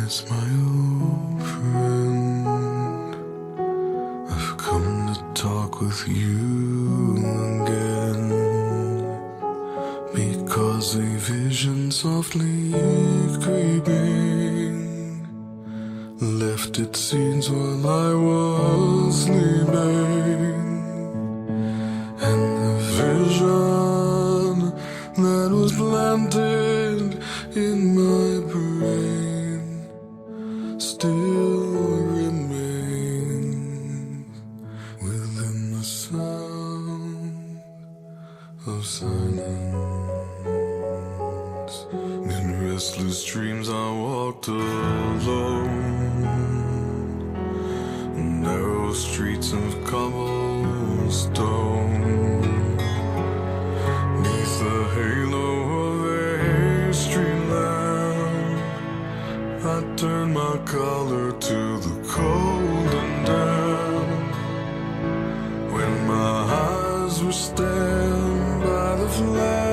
miss my old friend. I've come to talk with you again, because a vision softly creeping left its seeds while I was sleeping. And the vision that was planted in my brain still remains within the sound of silence. In restless dreams I walked alone, narrow streets of cobblestone. Neath the halo of a street lamp, I turned my collar to the cold and damp. When my eyes were stabbed by the flash